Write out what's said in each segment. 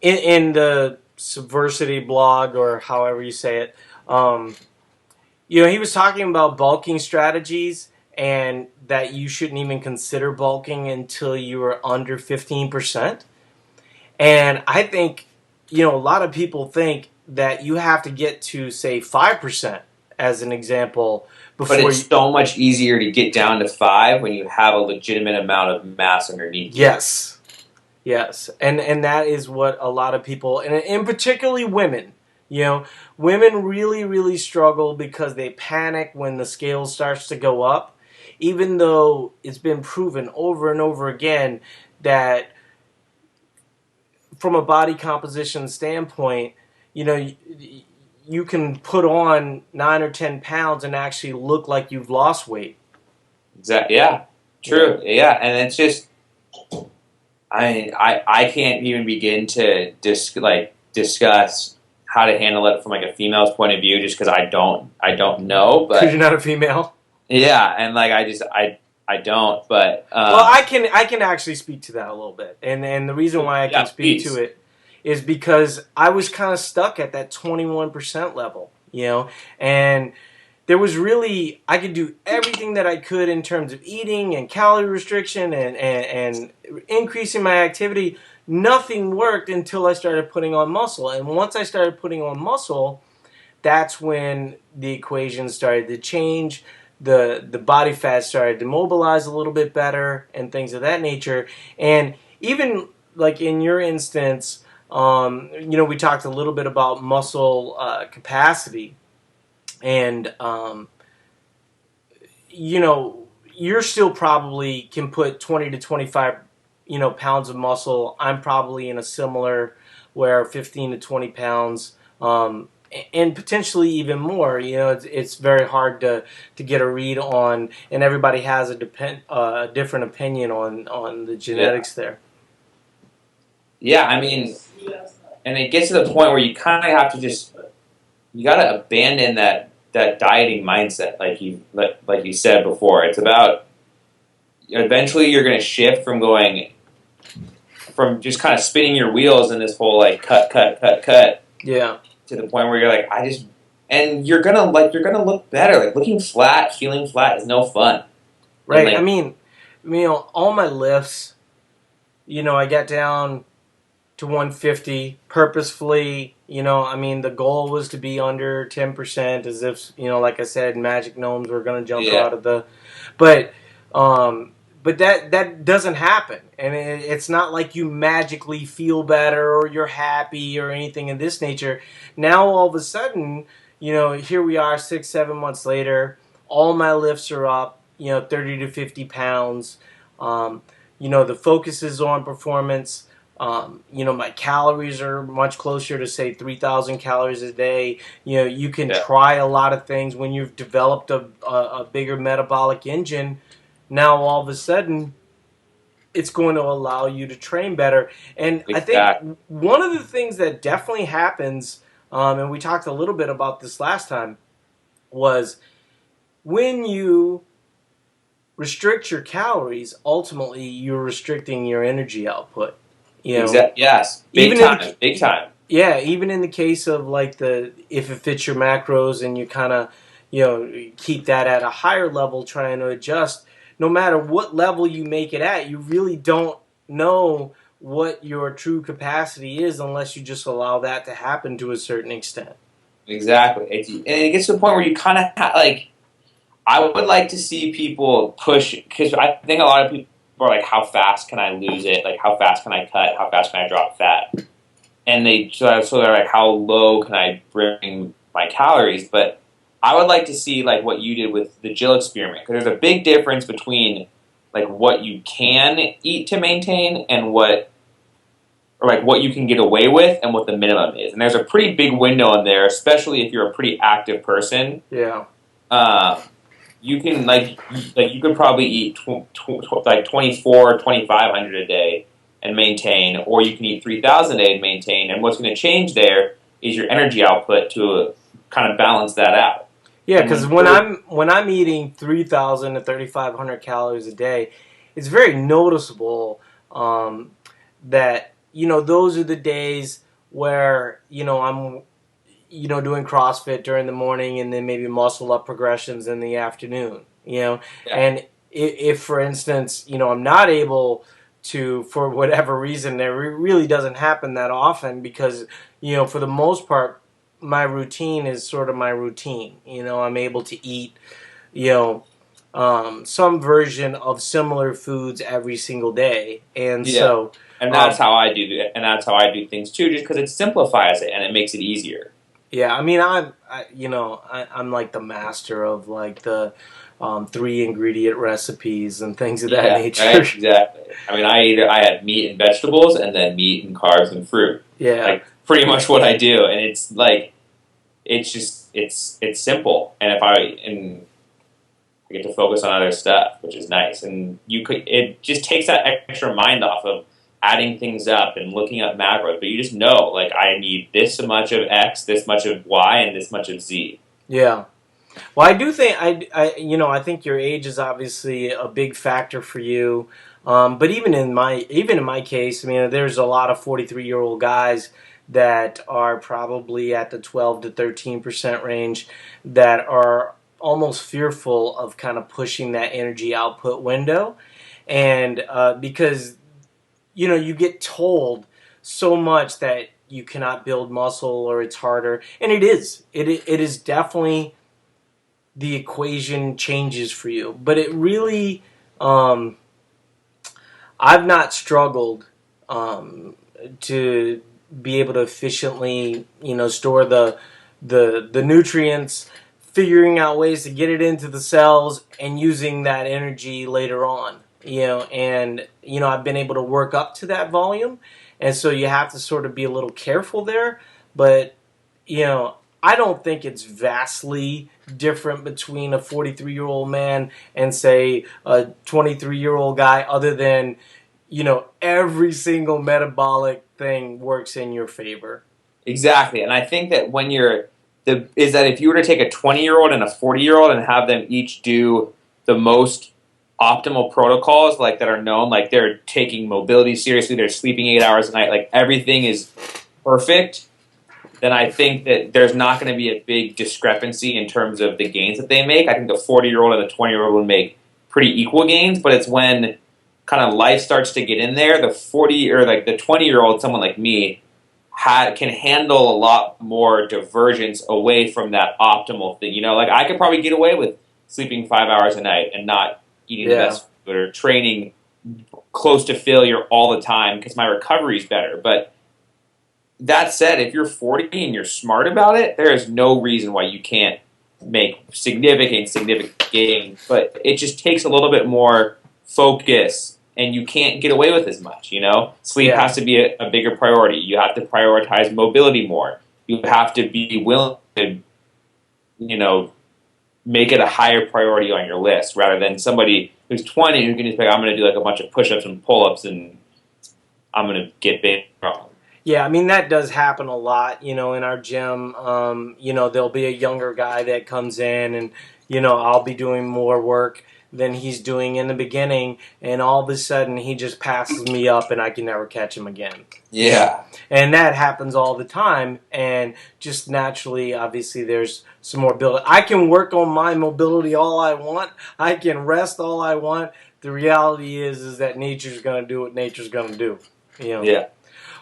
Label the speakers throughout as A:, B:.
A: in the Subversity blog, or however you say it, he was talking about bulking strategies and that you shouldn't even consider bulking until you are under 15%. And I think, a lot of people think that you have to get to, say, 5% as an example
B: But
A: before
B: it's
A: you.
B: so much easier to get down to 5 when you have a legitimate amount of mass underneath you.
A: Yes. Yes. And that is what a lot of people, and particularly women, women really, really struggle because they panic when the scale starts to go up, even though it's been proven over and over again that from a body composition standpoint, you can put on 9 or 10 pounds and actually look like you've lost weight.
B: Exactly. Yeah. True. Yeah. And it's just, I can't even begin to discuss how to handle it from like a female's point of view, just because I don't know.
A: Because you're
B: But
A: not a female.
B: yeah, and like I don't. But
A: Well, I can actually speak to that a little bit, and the reason why I can
B: yeah,
A: speak to
B: please.
A: it is because I was kind of stuck at that 21% level, and there was really, I could do everything that I could in terms of eating and calorie restriction and increasing my activity. Nothing worked until I started putting on muscle, and once I started putting on muscle, that's when the equation started to change. The body fat started to mobilize a little bit better and things of that nature. And even like in your instance, we talked a little bit about muscle capacity, and you're still probably can put 20 to 25 pounds of muscle. I'm probably in a similar, where 15 to 20 pounds, and potentially even more. It's very hard to get a read on, and everybody has a different opinion on the
B: Yeah.
A: genetics there.
B: Yeah. I mean, and it gets to the point where you kind of have to just you got to abandon that dieting mindset, like you said before. It's about eventually you're going to shift from just kind of spinning your wheels in this whole like cut
A: Yeah.
B: to the point where you're like and you're gonna look better. Like looking flat, feeling flat is no fun. And
A: Right. I mean, all my lifts, I got down to 150 purposefully. The goal was to be under 10%, as if, like I said, magic gnomes were going to jump
B: yeah,
A: out of the. But, that doesn't happen, and it's not like you magically feel better or you're happy or anything of this nature. Now all of a sudden, here we are 6 7 months later. All my lifts are up, 30 to 50 pounds. The focus is on performance. My calories are much closer to, say, 3,000 calories a day. You can
B: yeah,
A: try a lot of things when you've developed a bigger metabolic engine. Now, all of a sudden, it's going to allow you to train better. And I think
B: exactly.
A: one of the things that definitely happens, and we talked a little bit about this last time, was when you restrict your calories, ultimately you're restricting your energy output.
B: Yes, big
A: Even in
B: time,
A: the
B: big time.
A: Yeah, even in the case of like if it fits your macros and you kind of keep that at a higher level, trying to adjust. No matter what level you make it at, you really don't know what your true capacity is unless you just allow that to happen to a certain extent.
B: Exactly. And it gets to the point where you kind of like. I would like to see people push because I think a lot of people are like, "How fast can I lose it? Like, how fast can I cut? How fast can I drop fat?" And so they're like, "How low can I bring my calories?" But I would like to see like what you did with the Jill experiment, because there's a big difference between like what you can eat to maintain and what you can get away with and what the minimum is. And there's a pretty big window in there, especially if you're a pretty active person.
A: Yeah.
B: Um, you can you could probably eat like 24, 2,500 a day and maintain, or you can eat 3,000 a day and maintain. And what's going to change there is your energy output to kind of balance that out.
A: Yeah,
B: And
A: because when I'm eating 3,000 to 3,500 calories a day, it's very noticeable that those are the days where, I'm, doing CrossFit during the morning and then maybe muscle up progressions in the afternoon,
B: Yeah.
A: and if for instance, I'm not able to, for whatever reason, it really doesn't happen that often because, for the most part, my routine is sort of my routine. I'm able to eat, you know, some version of similar foods every single day, and
B: Yeah.
A: so,
B: And that's
A: um,
B: how I do it, and that's how I do things too, just because it simplifies it and it makes it easier.
A: yeah. I mean, I'm like the master of like the 3 ingredient recipes and things of that
B: Yeah,
A: nature.
B: right. Exactly. I mean, I had meat and vegetables, and then meat and carbs and fruit.
A: Yeah,
B: Like pretty much what I do, and it's like it's simple. And if I get to focus on other stuff, which is nice. And it just takes that extra mind off of adding things up and looking up macros. But you just know, like, I need this much of X, this much of Y, and this much of Z.
A: yeah. Well, I do think I think your age is obviously a big factor for you. But even in my case, I mean, there's a lot of 43-year-old guys that are probably at the 12 to 13% range that are almost fearful of kind of pushing that energy output window, and because you get told so much that you cannot build muscle or it's harder, and it is definitely the equation changes for you. But it really, um, I've not struggled to be able to efficiently, store the nutrients, figuring out ways to get it into the cells and using that energy later on. And I've been able to work up to that volume, and so you have to sort of be a little careful there. But you know, I don't think it's vastly different between a 43-year-old man and, say, a 23-year-old guy, other than, every single metabolic thing works in your favor.
B: Exactly. And I think that is that if you were to take a 20-year-old and a 40-year-old and have them each do the most optimal protocols, like that are known, like they're taking mobility seriously, they're sleeping 8 hours a night, like everything is perfect, then I think that there's not going to be a big discrepancy in terms of the gains that they make. I think the 40-year-old and the 20-year-old would make pretty equal gains, but it's when kind of life starts to get in there, the 40 or like the 20-year-old, someone like me, can handle a lot more divergence away from that optimal thing. Like I could probably get away with sleeping 5 hours a night and not eating the
A: Yeah.
B: best food or training close to failure all the time because my recovery is better. But that said, if you're 40 and you're smart about it, there is no reason why you can't make significant gains. But it just takes a little bit more focus, and you can't get away with as much. Sleep
A: Yeah.
B: has to be a bigger priority. You have to prioritize mobility more. You have to be willing to, you know, make it a higher priority on your list rather than somebody who's 20 who can just be like, I'm going to do like a bunch of push-ups and pull-ups and I'm going to get big.
A: Yeah, I mean that does happen a lot, in our gym. There'll be a younger guy that comes in, and I'll be doing more work than he's doing in the beginning, and all of a sudden he just passes me up, and I can never catch him again.
B: Yeah.
A: And that happens all the time, and just naturally, obviously, there's some more ability. I can work on my mobility all I want. I can rest all I want. The reality is that nature's going to do what nature's going to do.
B: Yeah.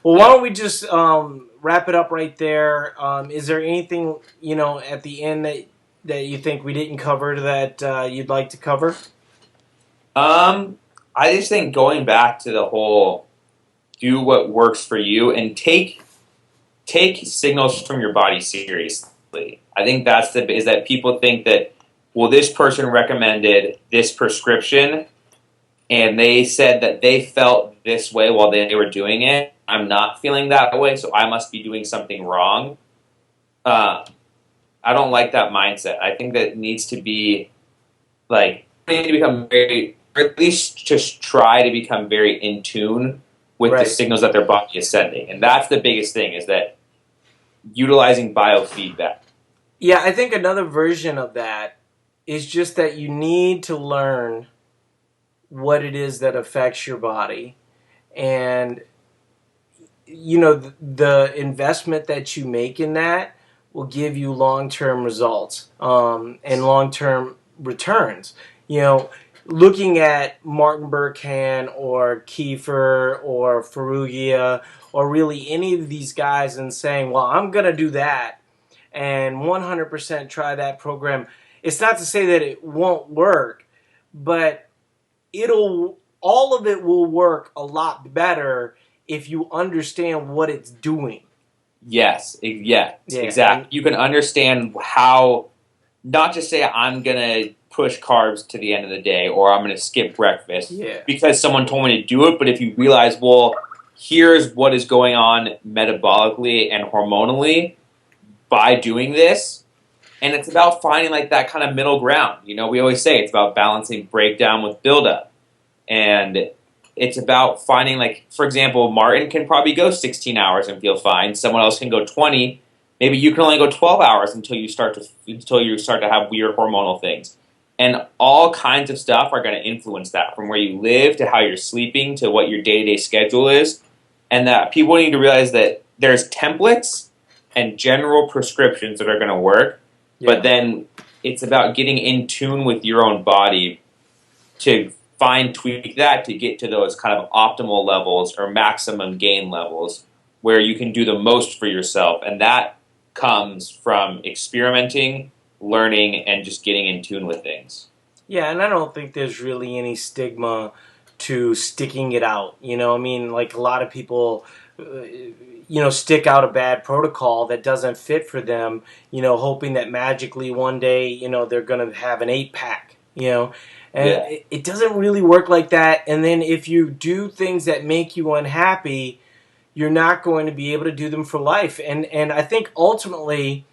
A: Well, why don't we just wrap it up right there? Is there anything at the end that you think we didn't cover that you'd like to cover?
B: I just think going back to the whole do what works for you and take signals from your body seriously. I think is that people think that, well, this person recommended this prescription and they said that they felt this way while they were doing it. I'm not feeling that way, so I must be doing something wrong. I don't like that mindset. I think that it needs to be like, they need to become very, or at least just try to become very in tune with the
A: Right.
B: signals that their body is sending. And that's the biggest thing, is that utilizing biofeedback.
A: Yeah, I think another version of that is just that you need to learn what it is that affects your body, and the investment that you make in that will give you long-term results, and long-term returns. Looking at Martin Burkhan or Kiefer or Ferrugia or really any of these guys and saying, well, I'm going to do that and 100% try that program. It's not to say that it won't work, but all of it will work a lot better if you understand what it's doing.
B: Yes,
A: Yeah,
B: exactly. You can understand how, not just say I'm going to push carbs to the end of the day or I'm going to skip breakfast because someone told me to do it, but if you realize, well, here's what is going on metabolically and hormonally by doing this, and it's about finding like that kind of middle ground. We always say it's about balancing breakdown with buildup. And it's about finding, like, for example, Martin can probably go 16 hours and feel fine. Someone else can go 20. Maybe you can only go 12 hours until you start to have weird hormonal things. And all kinds of stuff are going to influence that, from where you live to how you're sleeping to what your day-to-day schedule is. And that people need to realize that there's templates and general prescriptions that are going to work, but then it's about getting in tune with your own body to fine tweak that to get to those kind of optimal levels or maximum gain levels where you can do the most for yourself. And that comes from experimenting, learning, and just getting in tune with things.
A: Yeah, and I don't think there's really any stigma to sticking it out. Like a lot of people, stick out a bad protocol that doesn't fit for them, hoping that magically one day, they're going to have an 8-pack, And it doesn't really work like that. And then if you do things that make you unhappy, you're not going to be able to do them for life. And I think ultimately,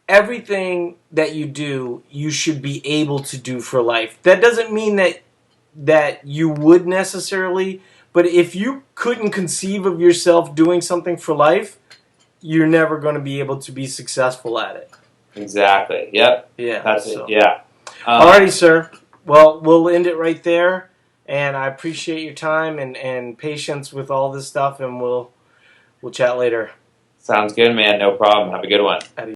A: everything that you do, you should be able to do for life. That doesn't mean that you would necessarily, but if you couldn't conceive of yourself doing something for life, you're never going to be able to be successful at it.
B: Exactly. Yep.
A: Yeah.
B: That's it. Yeah.
A: Alrighty, sir. Well, we'll end it right there. And I appreciate your time and patience with all this stuff, and we'll chat later.
B: Sounds good, man. No problem. Have a good one.